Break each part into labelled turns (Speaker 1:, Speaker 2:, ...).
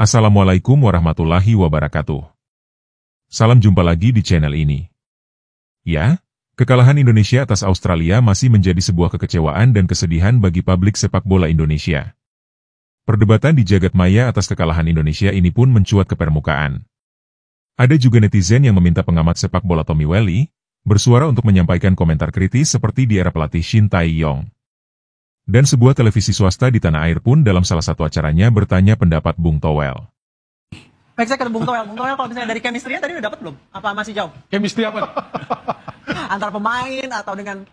Speaker 1: Assalamualaikum warahmatullahi wabarakatuh. Salam jumpa lagi di channel ini. Ya, kekalahan Indonesia atas Australia masih menjadi sebuah kekecewaan dan kesedihan bagi publik sepak bola Indonesia. Perdebatan di jagat maya atas kekalahan Indonesia ini pun mencuat ke permukaan. Ada juga netizen yang meminta pengamat sepak bola Tommy Welly bersuara untuk menyampaikan komentar kritis seperti di era pelatih Shin Tae-yong. Dan sebuah televisi swasta di tanah air pun dalam salah satu acaranya bertanya pendapat Bung Towel.
Speaker 2: Baik, saya ke Bung Towel. Bung Towel, kalau misalnya dari chemistry-nya tadi udah dapat belum? Apa masih jauh?
Speaker 3: Chemistry apa?
Speaker 2: Antara pemain atau dengan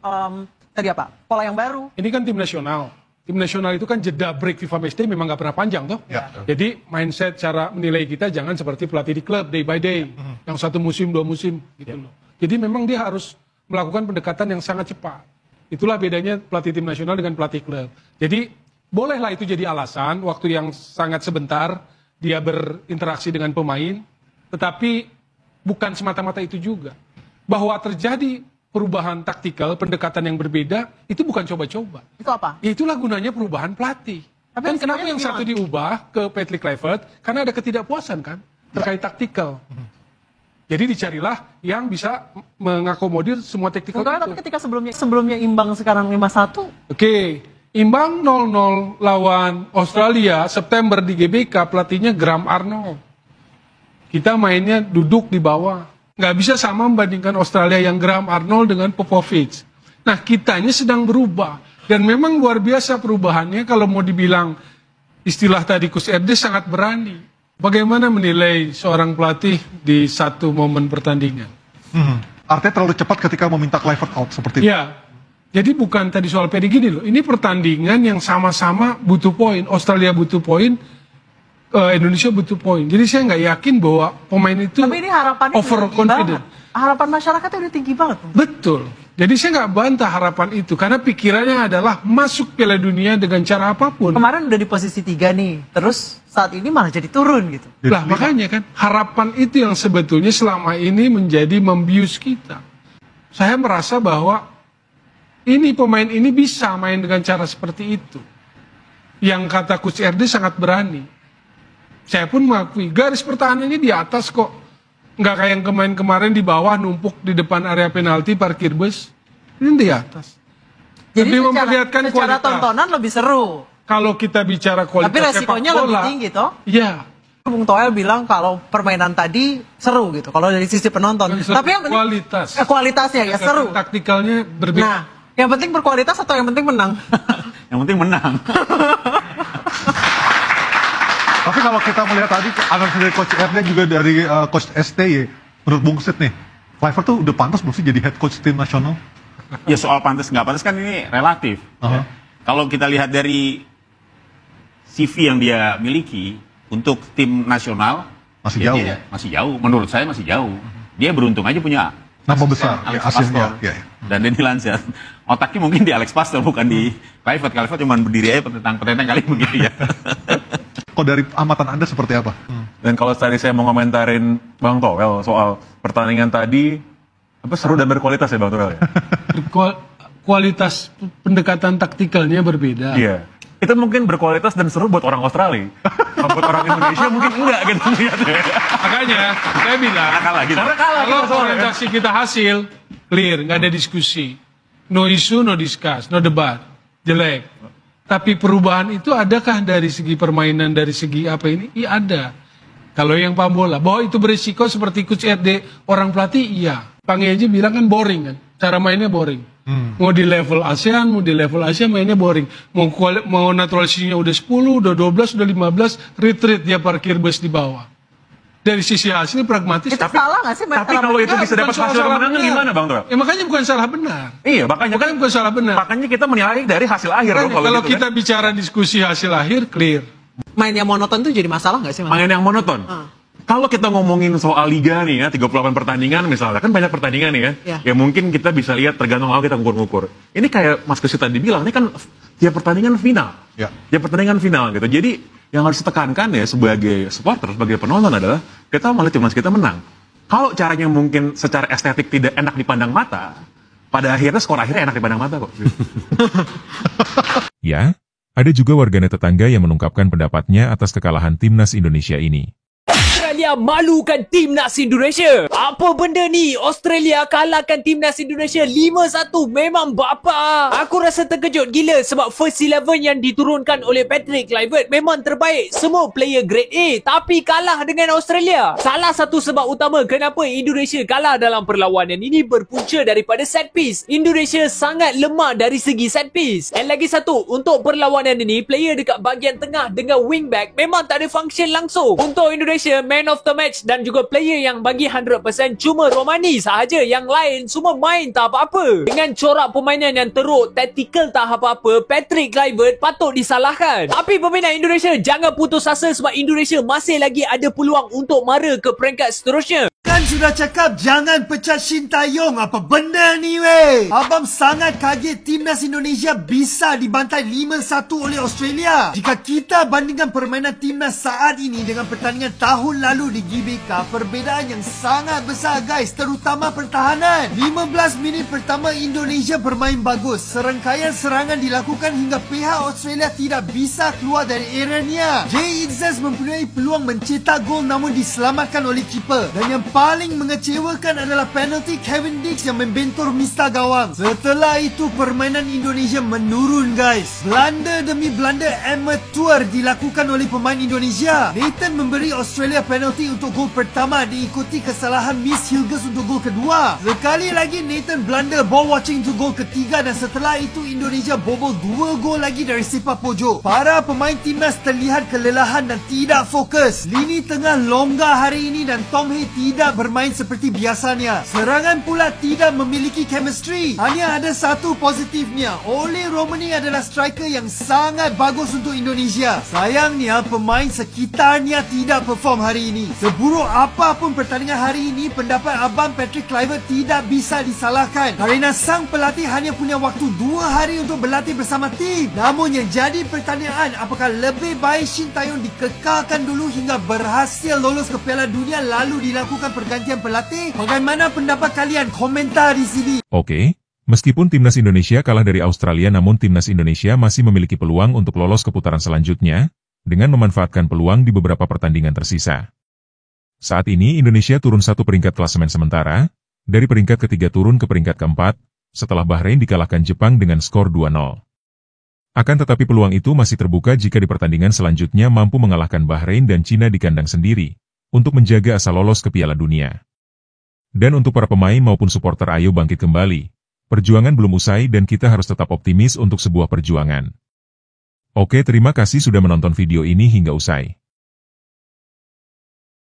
Speaker 2: tadi apa? Pola yang baru?
Speaker 3: Ini kan tim nasional. Tim nasional itu kan jeda break FIFA matchday memang nggak pernah panjang toh.
Speaker 4: Ya.
Speaker 3: Jadi mindset cara menilai kita jangan seperti pelatih di klub day by day, yang satu musim dua musim gitu loh. Jadi memang dia harus melakukan pendekatan yang sangat cepat. Itulah bedanya pelatih tim nasional dengan pelatih klub. Jadi bolehlah itu jadi alasan waktu yang sangat sebentar dia berinteraksi dengan pemain, tetapi bukan semata-mata itu juga. Bahwa terjadi perubahan taktikal, pendekatan yang berbeda, itu bukan coba-coba.
Speaker 2: Itu apa?
Speaker 3: Ya itulah gunanya perubahan pelatih.
Speaker 2: Tapi
Speaker 3: Dan kenapa yang
Speaker 2: gimana?
Speaker 3: satu diubah ke Patrick Kluivert? Karena ada ketidakpuasan kan terkait taktikal. Jadi dicarilah yang bisa mengakomodir semua taktikal
Speaker 2: Bung Towel,
Speaker 3: itu.
Speaker 2: tapi ketika sebelumnya imbang sekarang 5-1,
Speaker 3: Oke, imbang 0-0 lawan Australia September di GBK, pelatihnya Graham Arnold. Kita mainnya duduk di bawah. Nggak bisa sama membandingkan Australia yang Graham Arnold dengan Popovich. Nah, kitanya sedang berubah. Dan memang luar biasa perubahannya kalau mau dibilang istilah tadi Coach RD sangat berani. Bagaimana menilai seorang pelatih di satu momen pertandingan?
Speaker 4: Artinya terlalu cepat ketika meminta Kluivert out seperti itu.
Speaker 3: Ya, jadi bukan tadi soal PD gini loh. Ini pertandingan yang sama-sama butuh poin. Australia butuh poin, Indonesia butuh poin. Jadi saya nggak yakin bahwa pemain itu
Speaker 2: tapi ini harapannya udah tinggi
Speaker 3: overconfident.
Speaker 2: banget. Harapan masyarakatnya udah tinggi banget. Bung.
Speaker 3: Betul. Jadi saya nggak bantah harapan itu karena pikirannya adalah masuk Piala Dunia dengan cara apapun.
Speaker 2: Kemarin udah di posisi 3 nih, terus saat ini malah jadi turun gitu.
Speaker 3: Lah makanya kan harapan itu yang sebetulnya selama ini menjadi membius kita. Saya merasa bahwa ini pemain ini bisa main dengan cara seperti itu. Yang kata Coach RD sangat berani. Saya pun mengakui garis pertahanannya di atas kok. Nggak kayak yang kemarin di bawah numpuk di depan area penalti parkir bus. Ini di atas.
Speaker 2: Jadi
Speaker 3: Lebih memperlihatkan
Speaker 2: secara
Speaker 3: kualitas.
Speaker 2: tontonan lebih seru.
Speaker 3: Kalau kita bicara kualitas
Speaker 2: Tapi resikonya
Speaker 3: sepak
Speaker 2: lebih
Speaker 3: bola,
Speaker 2: tinggi toh.
Speaker 3: ya.
Speaker 2: Bung Towel bilang kalau permainan tadi seru gitu. Kalau dari sisi penonton. Tapi yang penting
Speaker 3: kualitas.
Speaker 2: kualitasnya ya seru.
Speaker 3: Taktikalnya berbeda.
Speaker 2: Nah, yang penting berkualitas atau yang penting menang?
Speaker 5: Yang penting menang.
Speaker 4: Tapi kalau kita melihat tadi analisis dari Coach RD juga dari Coach STY, menurut Bung Sid nih, Kluivert tuh udah pantas belum sih jadi head coach tim nasional?
Speaker 5: Ya soal pantas nggak pantas kan ini relatif.
Speaker 4: Aha.
Speaker 5: Kalau kita lihat dari CV yang dia miliki untuk tim nasional,
Speaker 4: Masih
Speaker 5: ya
Speaker 4: jauh.
Speaker 5: dia masih jauh. Menurut saya masih jauh. Dia beruntung aja punya
Speaker 4: Nama besar,
Speaker 5: Alex
Speaker 4: ya, aslinya.
Speaker 5: Pastor
Speaker 4: Ya, ya.
Speaker 5: dan Denny Lansat. Otaknya mungkin di Alex Pastor bukan di Kluivert. Kluivert cuma berdiri aja petentang kali begitu ya.
Speaker 4: Kok dari amatan Anda seperti apa?
Speaker 6: Dan kalau tadi saya mau komentarin Bang Towel soal pertandingan tadi, apa seru dan berkualitas ya Bang Towel ya?
Speaker 3: Kualitas pendekatan taktikalnya berbeda.
Speaker 6: Iya. Itu mungkin berkualitas dan seru buat orang Australia. Kalau buat orang Indonesia mungkin enggak gitu lihatnya.
Speaker 3: Makanya saya bilang,
Speaker 5: Kalah gitu.
Speaker 6: Karena kalah
Speaker 3: kalau
Speaker 6: kita soalnya.
Speaker 3: orientasi kita hasil, clear, nggak ada diskusi. No issue, no discuss, no debat. Jelek. Tapi perubahan itu adakah dari segi permainan, dari segi apa ini? Iya ada. Kalau yang paham bola, bahwa itu berisiko seperti Coach RD, orang pelatih, iya. Pangi aja bilang kan boring kan, cara mainnya boring. Mau di level ASEAN, mau di level Asia mainnya boring. Mau naturalisasinya udah 10, udah 12, udah 15, retreat dia parkir bus di bawah. Dari sisi hasil pragmatis.
Speaker 2: Itu salah nggak sih?
Speaker 6: Tapi kalau itu bisa dapat hasil kemenangan gimana Bang Towel?
Speaker 3: Ya makanya bukan salah benar.
Speaker 6: Iya, makanya
Speaker 3: Makanya bukan salah benar.
Speaker 6: makanya kita menilai dari hasil akhir dong
Speaker 3: Makanya kalau
Speaker 6: gitu
Speaker 3: kita
Speaker 6: kan.
Speaker 3: bicara diskusi hasil akhir, clear.
Speaker 2: Main yang monoton tuh jadi masalah nggak sih? Mas?
Speaker 6: Main yang monoton. Kalau kita ngomongin soal liga nih ya, 38 pertandingan misalnya, kan banyak pertandingan nih ya.
Speaker 2: Iya.
Speaker 6: Ya mungkin kita bisa lihat tergantung kalau kita ngukur-ngukur. Ini kayak Mas Kusi tadi bilang, ini kan tiap pertandingan final.
Speaker 4: Ya.
Speaker 6: Tiap pertandingan final gitu. Jadi yang harus ditekankan ya sebagai supporter, sebagai penonton adalah kita mau lihat timnas kita menang. Kalau caranya mungkin secara estetik tidak enak dipandang mata, pada akhirnya skor akhirnya enak dipandang mata kok.
Speaker 1: Ya, Ada juga warganet tetangga yang mengungkapkan pendapatnya atas kekalahan timnas Indonesia ini.
Speaker 7: Australia malukan timnas Indonesia. Apa benda ni? Australia kalahkan timnas Indonesia 5-1. Memang bapa. Aku rasa terkejut gila sebab first 11 yang diturunkan oleh Patrick Kluivert memang terbaik. Semua player grade A tapi kalah dengan Australia. Salah satu sebab utama kenapa Indonesia kalah dalam perlawanan ini berpunca daripada set piece. Indonesia sangat lemah dari segi set piece. Dan lagi satu, untuk perlawanan ini player dekat bahagian tengah dengan wingback memang tak ada function langsung. Untuk Indonesia, man of the match dan juga player yang bagi 100% cuma Romani sahaja. Yang lain semua main tak apa-apa. Dengan corak permainan yang teruk, tactical tak apa-apa, Patrick Kluivert patut disalahkan. Tapi pemain Indonesia jangan putus asa sebab Indonesia masih lagi ada peluang untuk mara ke peringkat seterusnya.
Speaker 8: Kan sudah cakap jangan pecat Shin Tae-yong. Apa benda ni weh? Abang sangat kaget timnas Indonesia bisa dibantai 5-1 oleh Australia. Jika kita bandingkan permainan timnas saat ini dengan pertandingan tahun lalu di GBK, perbezaan yang sangat besar guys, terutama pertahanan. 15 minit pertama Indonesia bermain bagus. Serangkaian serangan dilakukan hingga pihak Australia tidak bisa keluar dari areanya. Jay Itzes mempunyai peluang mencetak gol namun diselamatkan oleh keeper. Dan yang paling mengecewakan adalah penalti Kevin Dix yang membentur mista gawang. Setelah itu permainan Indonesia menurun guys. Blunder demi blunder amateur dilakukan oleh pemain Indonesia. Nathan memberi Australia penalti untuk gol pertama diikuti kesalahan Miss Hilgers untuk gol kedua. Sekali lagi Nathan blunder ball watching untuk gol ketiga dan setelah itu Indonesia bobol 2 gol lagi dari sepak pojok. Para pemain timnas terlihat kelelahan dan tidak fokus. Lini tengah longgar hari ini dan Tom Hay tidak bermain seperti biasanya. Serangan pula tidak memiliki chemistry. Hanya ada satu positifnya. Ole Romani adalah striker yang sangat bagus untuk Indonesia. Sayangnya pemain sekitarnya tidak perform hari ini. Seburuk apapun pertandingan hari ini, pendapat Abang Patrick Kluivert tidak bisa disalahkan. Kerana sang pelatih hanya punya waktu 2 hari untuk berlatih bersama tim. Namun yang jadi pertanyaan, apakah lebih baik Shin Tae-yong dikekalkan dulu hingga berhasil lolos ke Piala Dunia lalu dilakukan pergantian pelatih? Bagaimana pendapat kalian? Komentar di sini.
Speaker 1: Oke, meskipun timnas Indonesia kalah dari Australia namun timnas Indonesia masih memiliki peluang untuk lolos ke putaran selanjutnya dengan memanfaatkan peluang di beberapa pertandingan tersisa. Saat ini Indonesia turun 1 peringkat klasemen sementara, dari peringkat ketiga turun ke peringkat keempat, setelah Bahrain dikalahkan Jepang dengan skor 2-0. Akan tetapi peluang itu masih terbuka jika di pertandingan selanjutnya mampu mengalahkan Bahrain dan Cina di kandang sendiri, untuk menjaga asa lolos ke Piala Dunia. Dan untuk para pemain maupun supporter ayo bangkit kembali. Perjuangan belum usai dan kita harus tetap optimis untuk sebuah perjuangan. Oke, terima kasih sudah menonton video ini hingga usai.